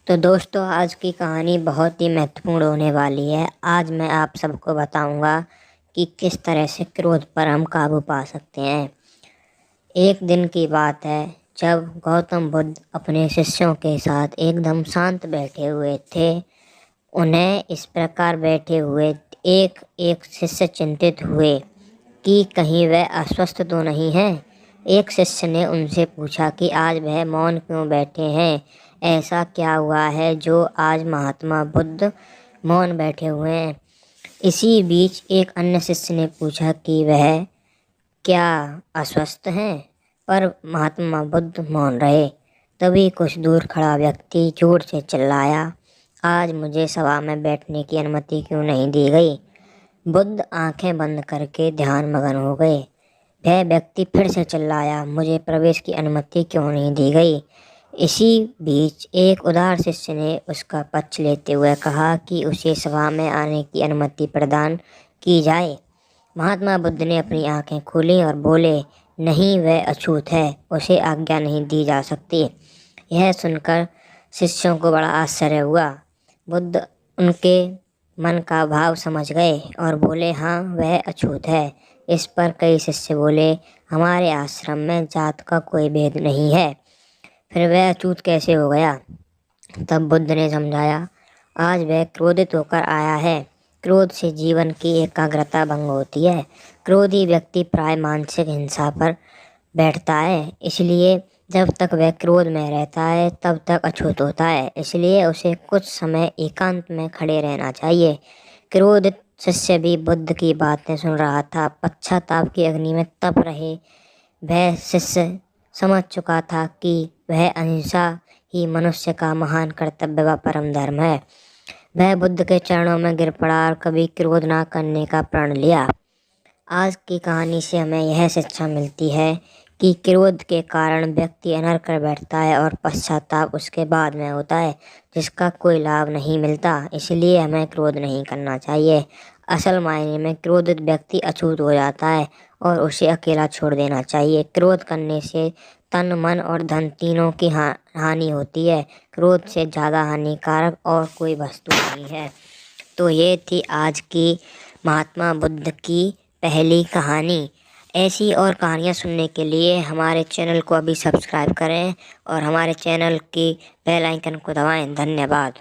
तो दोस्तों, आज की कहानी बहुत ही महत्वपूर्ण होने वाली है। आज मैं आप सबको बताऊंगा कि किस तरह से क्रोध पर हम काबू पा सकते हैं। एक दिन की बात है जब गौतम बुद्ध अपने शिष्यों के साथ एकदम शांत बैठे हुए थे। उन्हें इस प्रकार बैठे हुए एक एक शिष्य चिंतित हुए कि कहीं वह अस्वस्थ तो नहीं है। एक शिष्य ने उनसे पूछा कि आज वह मौन क्यों बैठे हैं। ऐसा क्या हुआ है जो आज महात्मा बुद्ध मौन बैठे हुए हैं। इसी बीच एक अन्य शिष्य ने पूछा कि वह क्या अस्वस्थ हैं, पर महात्मा बुद्ध मौन रहे। तभी कुछ दूर खड़ा व्यक्ति जोर से चिल्लाया, आज मुझे सभा में बैठने की अनुमति क्यों नहीं दी गई। बुद्ध आंखें बंद करके ध्यान मगन हो गए। वह व्यक्ति फिर से चिल्लाया, मुझे प्रवेश की अनुमति क्यों नहीं दी गई। इसी बीच एक उदार शिष्य ने उसका पक्ष लेते हुए कहा कि उसे सभा में आने की अनुमति प्रदान की जाए। महात्मा बुद्ध ने अपनी आंखें खोली और बोले, नहीं, वह अछूत है, उसे आज्ञा नहीं दी जा सकती। यह सुनकर शिष्यों को बड़ा आश्चर्य हुआ। बुद्ध उनके मन का भाव समझ गए और बोले, हाँ, वह अछूत है। इस पर कई शिष्य बोले, हमारे आश्रम में जात का कोई भेद नहीं है, फिर वह अछूत कैसे हो गया। तब बुद्ध ने समझाया, आज वह क्रोधित होकर आया है। क्रोध से जीवन की एकाग्रता भंग होती है। क्रोधी व्यक्ति प्राय मानसिक हिंसा पर बैठता है, इसलिए जब तक वह क्रोध में रहता है तब तक अछूत होता है। इसलिए उसे कुछ समय एकांत में खड़े रहना चाहिए। क्रोधित शिष्य भी बुद्ध की बातें सुन रहा था। पश्चाताप की अग्नि में तप रहे वह शिष्य समझ चुका था कि वह अहिंसा ही मनुष्य का महान कर्तव्य व परम धर्म है। वह बुद्ध के चरणों में गिर पड़ा और कभी क्रोध ना करने का प्रण लिया। आज की कहानी से हमें यह शिक्षा मिलती है कि क्रोध के कारण व्यक्ति अनर कर बैठता है और पश्चाताप उसके बाद में होता है, जिसका कोई लाभ नहीं मिलता। इसलिए हमें क्रोध नहीं करना चाहिए। असल मायने में क्रोधित व्यक्ति अछूत हो जाता है और उसे अकेला छोड़ देना चाहिए। क्रोध करने से तन, मन और धन तीनों की हानि होती है। क्रोध से ज़्यादा हानिकारक और कोई वस्तु नहीं है। तो ये थी आज की महात्मा बुद्ध की पहली कहानी। ऐसी और कहानियाँ सुनने के लिए हमारे चैनल को अभी सब्सक्राइब करें और हमारे चैनल की बेल आइकन को दबाएं। धन्यवाद।